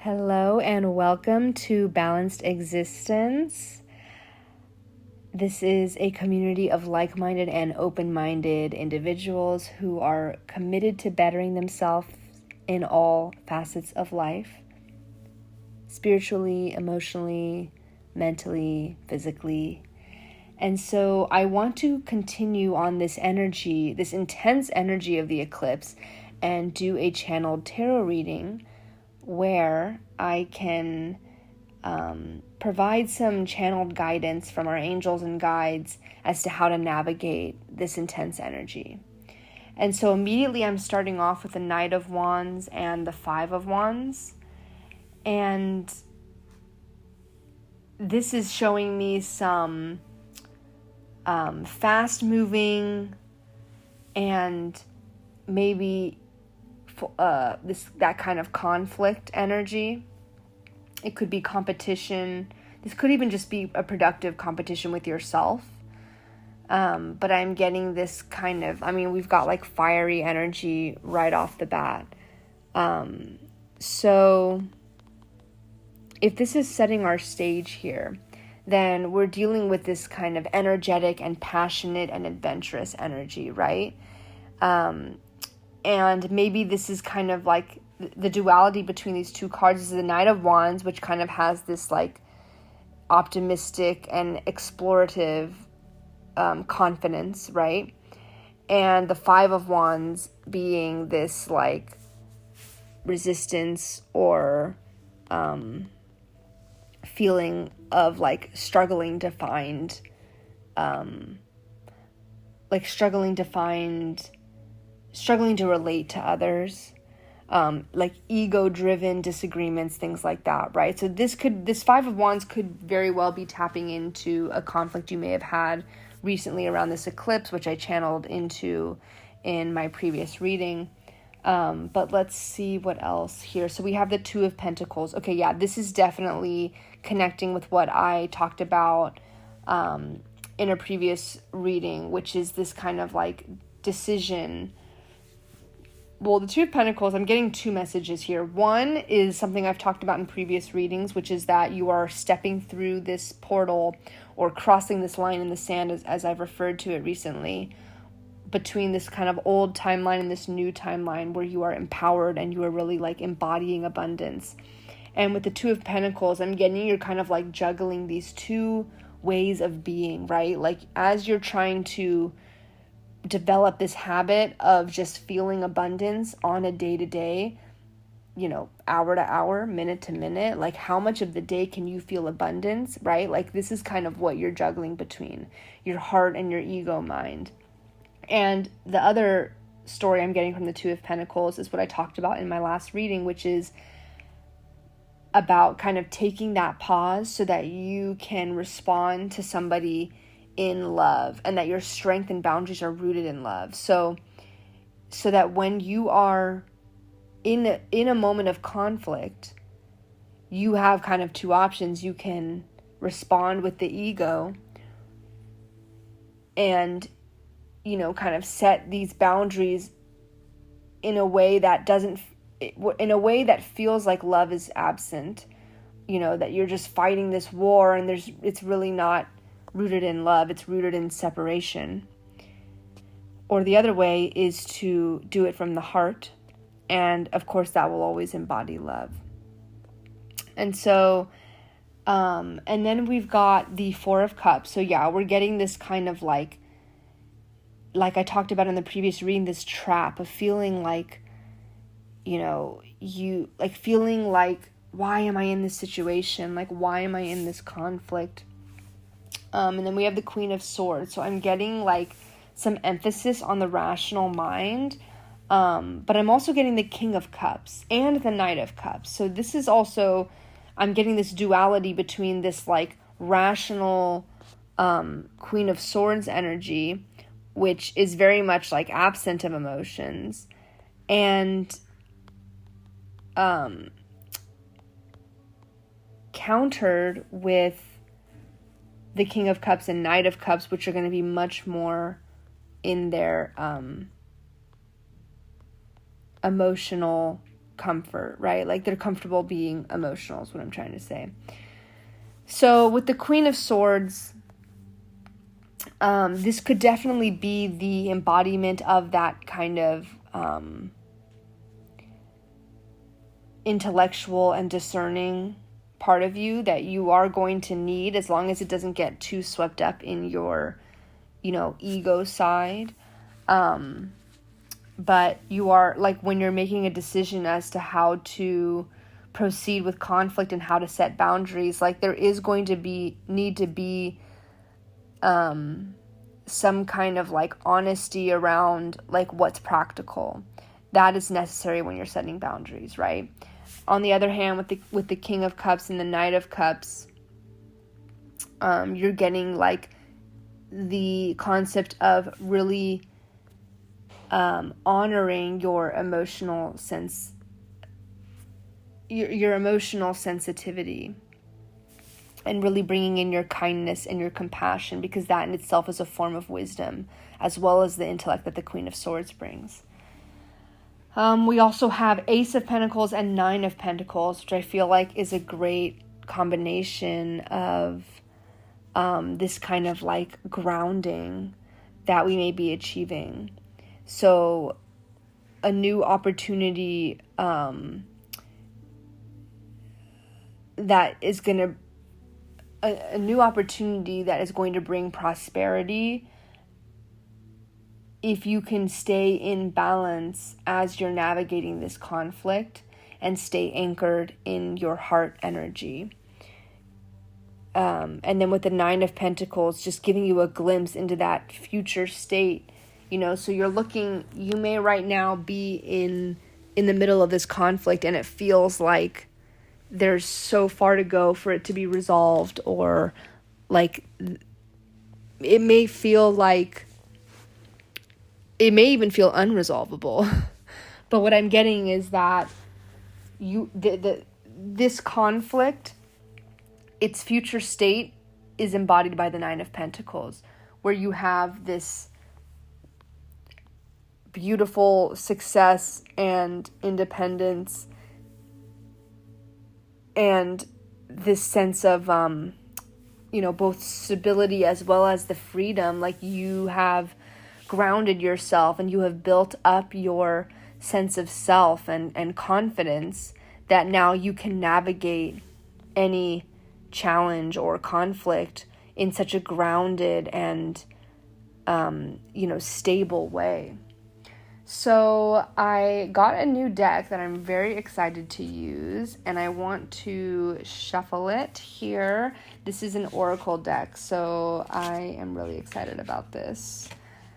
Hello and welcome to Balanced Existence. This is a community of like-minded and open-minded individuals who are committed to bettering themselves in all facets of life, spiritually, emotionally, mentally, physically. And so I want to continue on this energy, this intense energy of the eclipse, and do a channeled tarot reading where I can provide some channeled guidance from our angels and guides as to how to navigate this intense energy. And so immediately I'm starting off with the Knight of Wands and the Five of Wands. And this is showing me some fast-moving and maybe that kind of conflict energy. It could be competition. This could even just be a productive competition with yourself. But I'm getting this kind of, we've got like fiery energy right off the bat. So if this is setting our stage here, then we're dealing with this kind of energetic and passionate and adventurous energy, right? And maybe this is kind of like the duality between these two cards is the Knight of Wands, which kind of has this like optimistic and explorative confidence, right? And the Five of Wands being this like resistance or feeling of like struggling to relate to others, like ego-driven disagreements, things like that, right? So this Five of Wands could very well be tapping into a conflict you may have had recently around this eclipse, which I channeled into in my previous reading. But let's see what else here. So we have the Two of Pentacles. Okay, yeah, this is definitely connecting with what I talked about in a previous reading, which is this kind of like decision. Well, the Two of Pentacles, I'm getting two messages here. One is something I've talked about in previous readings, which is that you are stepping through this portal or crossing this line in the sand, as I've referred to it recently, between this kind of old timeline and this new timeline where you are empowered and you are really like embodying abundance. And with the Two of Pentacles, I'm getting you're kind of like juggling these two ways of being, right? Like as you're trying to develop this habit of just feeling abundance on a day-to-day, hour to hour, minute to minute, like how much of the day can you feel abundance, right? Like this is kind of what you're juggling between your heart and your ego mind. And the other story I'm getting from the Two of Pentacles is what I talked about in my last reading, which is about kind of taking that pause so that you can respond to somebody in love and that your strength and boundaries are rooted in love. So that when you are in a moment of conflict, you have kind of two options. You can respond with the ego and, kind of set these boundaries in a way that feels like love is absent, that you're just fighting this war and it's really not rooted in love, it's rooted in separation. Or the other way is to do it from the heart, and of course that will always embody love. And so and then we've got the Four of Cups. So yeah, we're getting this kind of like I talked about in the previous reading, this trap of feeling like, you like feeling like, why am I in this situation? Like, why am I in this conflict? And then we have the Queen of Swords. So I'm getting like some emphasis on the rational mind. But I'm also getting the King of Cups and the Knight of Cups. So this is also, I'm getting this duality between this like rational Queen of Swords energy, which is very much like absent of emotions, and countered with the King of Cups and Knight of Cups, which are going to be much more in their emotional comfort, right? Like they're comfortable being emotional is what I'm trying to say. So with the Queen of Swords, this could definitely be the embodiment of that kind of intellectual and discerning part of you that you are going to need, as long as it doesn't get too swept up in your, ego side. But you are, like, when you're making a decision as to how to proceed with conflict and how to set boundaries, like there is going to need to be some kind of like honesty around like what's practical. That is necessary when you're setting boundaries, right? On the other hand, with the King of Cups and the Knight of Cups, you're getting like the concept of really honoring your emotional your emotional sensitivity, and really bringing in your kindness and your compassion, because that in itself is a form of wisdom, as well as the intellect that the Queen of Swords brings. We also have Ace of Pentacles and Nine of Pentacles, which I feel like is a great combination of this kind of like grounding that we may be achieving. So a new opportunity that is going to a new opportunity that is going to bring prosperity if you can stay in balance as you're navigating this conflict and stay anchored in your heart energy. And then with the Nine of Pentacles, just giving you a glimpse into that future state, so you may right now be in the middle of this conflict and it feels like there's so far to go for it to be resolved, or like it may even feel unresolvable. But what I'm getting is that this conflict, its future state is embodied by the Nine of Pentacles, where you have this beautiful success and independence and this sense of both stability as well as the freedom. Like you have grounded yourself and you have built up your sense of self and confidence, that now you can navigate any challenge or conflict in such a grounded and stable way. So I got a new deck that I'm very excited to use, and I want to shuffle it here. This is an oracle deck, so I am really excited about this.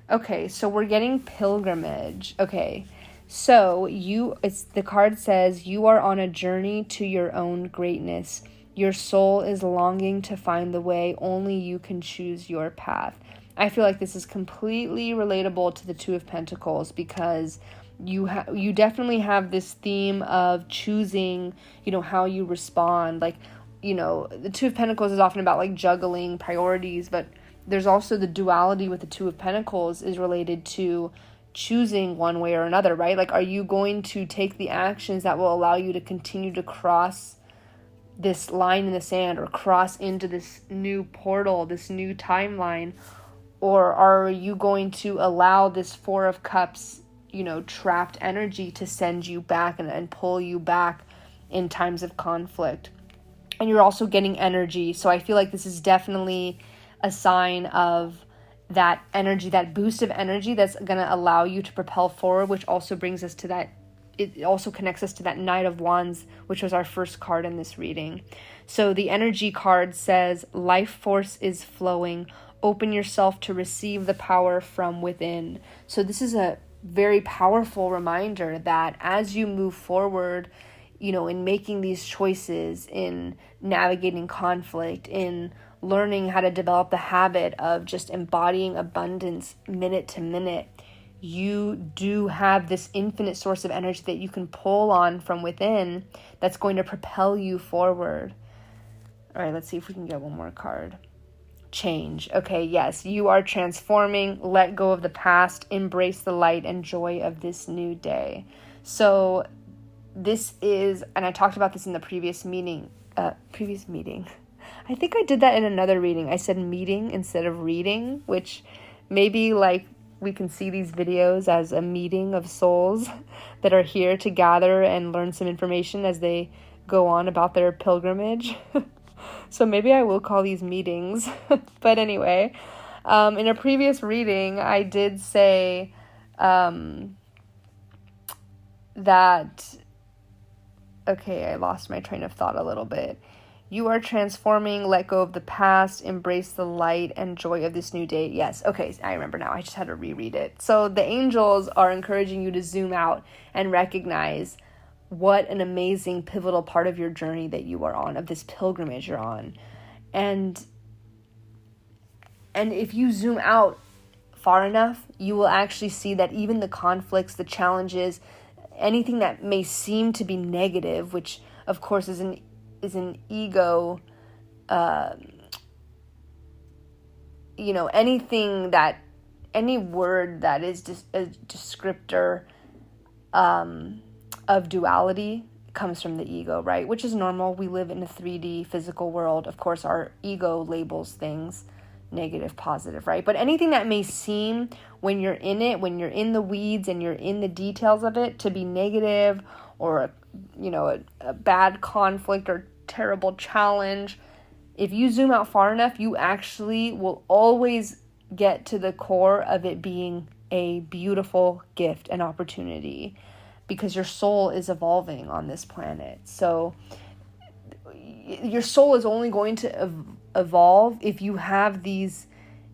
Okay, so we're getting pilgrimage. Okay, so the card says, you are on a journey to your own greatness. Your soul is longing to find the way. Only you can choose your path. I feel like this is completely relatable to the Two of Pentacles, because you definitely have this theme of choosing, how you respond. Like, the Two of Pentacles is often about like juggling priorities, but there's also the duality with the Two of Pentacles is related to choosing one way or another, right? Like, are you going to take the actions that will allow you to continue to cross this line in the sand, or cross into this new portal, this new timeline? Or are you going to allow this Four of Cups, trapped energy to send you back and pull you back in times of conflict? And you're also getting energy. So I feel like this is definitely a sign of that energy, that boost of energy that's going to allow you to propel forward, which also brings us to that. It also connects us to that Knight of Wands, which was our first card in this reading. So the energy card says, life force is flowing. Open yourself to receive the power from within. So this is a very powerful reminder that as you move forward, in making these choices, in navigating conflict, in learning how to develop the habit of just embodying abundance minute to minute, you do have this infinite source of energy that you can pull on from within that's going to propel you forward. All right, let's see if we can get one more card. Change. Okay, yes, you are transforming. Let go of the past. Embrace the light and joy of this new day. So this is, and I talked about this in the previous meeting. I think I did that in another reading. I said meeting instead of reading, which maybe like we can see these videos as a meeting of souls that are here to gather and learn some information as they go on about their pilgrimage. So maybe I will call these meetings. But anyway, in a previous reading, I did say that, okay, I lost my train of thought a little bit. You are transforming, let go of the past, embrace the light and joy of this new day. Yes, okay, I remember now. I just had to reread it. So the angels are encouraging you to zoom out and recognize what an amazing pivotal part of your journey that you are on, of this pilgrimage you're on. And if you zoom out far enough, you will actually see that even the conflicts, the challenges, anything that may seem to be negative, which of course is an ego, anything that, any word that is just a descriptor of duality comes from the ego, right? Which is normal. We live in a 3D physical world. Of course, our ego labels things negative, positive, right? But anything that may seem, when you're in it, when you're in the weeds and you're in the details of it, to be negative or a bad conflict or terrible challenge, if you zoom out far enough, you actually will always get to the core of it being a beautiful gift and opportunity, because your soul is evolving on this planet. So your soul is only going to evolve if you have these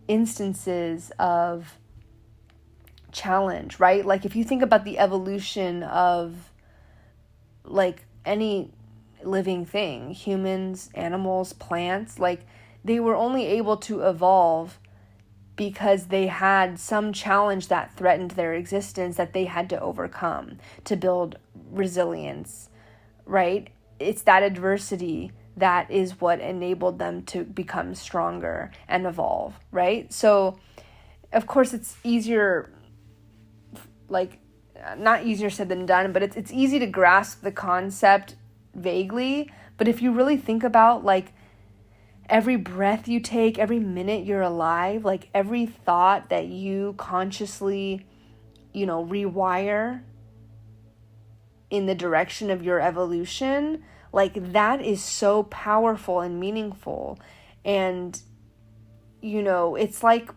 instances of challenge, right? Like if you think about the evolution of like any living thing, humans, animals, plants, like they were only able to evolve because they had some challenge that threatened their existence that they had to overcome to build resilience, right? It's that adversity that is what enabled them to become stronger and evolve, right? So, of course, it's easier, like, not easier said than done, but it's easy to grasp the concept vaguely. But if you really think about, like, every breath you take, every minute you're alive, like every thought that you consciously, rewire in the direction of your evolution, like that is so powerful and meaningful. And, it's like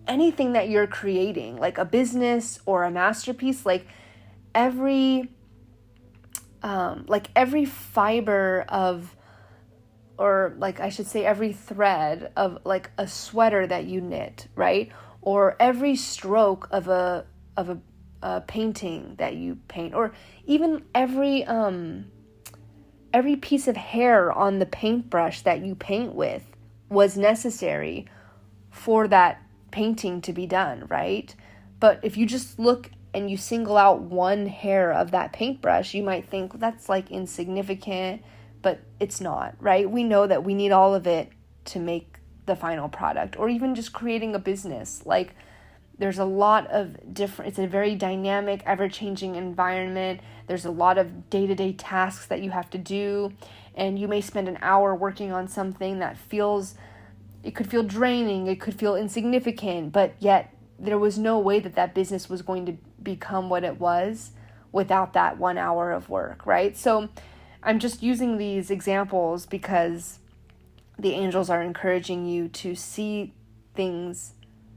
anything that you're creating, like a business or a masterpiece, like every fiber of, or like I should say every thread of like a sweater that you knit, right? Or every stroke of a painting that you paint, or even every piece of hair on the paintbrush that you paint with was necessary for that painting to be done, right? But if you just look and you single out one hair of that paintbrush, you might think that's like insignificant, but it's not, right? We know that we need all of it to make the final product, or even just creating a business. Like there's a lot of different, it's a very dynamic, ever-changing environment. There's a lot of day-to-day tasks that you have to do, and you may spend an hour working on something that it could feel draining, it could feel insignificant, but yet there was no way that business was going to become what it was without that 1 hour of work, right? So I'm just using these examples because the angels are encouraging you to see things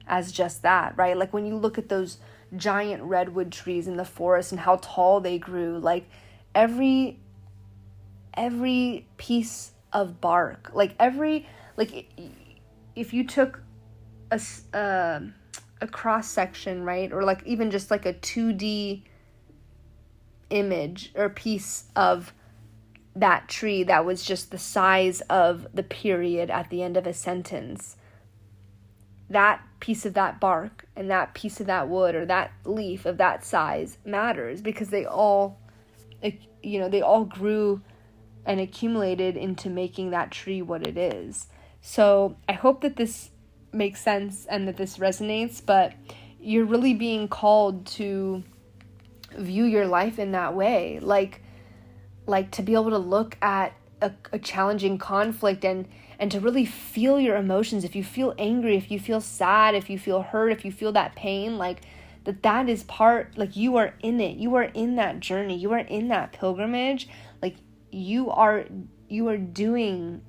as just that, right? Like when you look at those giant redwood trees in the forest and how tall they grew, like every piece of bark, if you took a cross section, right? Or like even just like a 2D image or piece of that tree that was just the size of the period at the end of a sentence, that piece of that bark and that piece of that wood or that leaf of that size matters, because they all grew and accumulated into making that tree what it is. So I hope that this makes sense and that this resonates, but you're really being called to view your life in that way. Like like to be able to look at a challenging conflict and to really feel your emotions. If you feel angry, if you feel sad, if you feel hurt, if you feel that pain, like that is part, like you are in it. You are in that journey. You are in that pilgrimage. Like you are doing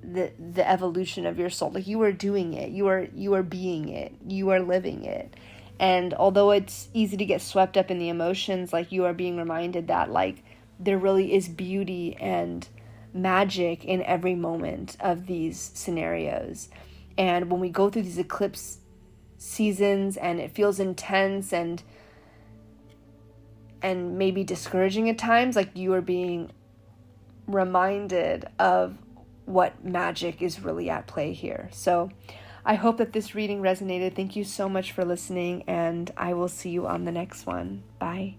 the evolution of your soul. Like you are doing it. You are being it. You are living it. And although it's easy to get swept up in the emotions, like you are being reminded that like there really is beauty and magic in every moment of these scenarios. And when we go through these eclipse seasons and it feels intense and maybe discouraging at times, like you are being reminded of what magic is really at play here. So I hope that this reading resonated. Thank you so much for listening, and I will see you on the next one. Bye.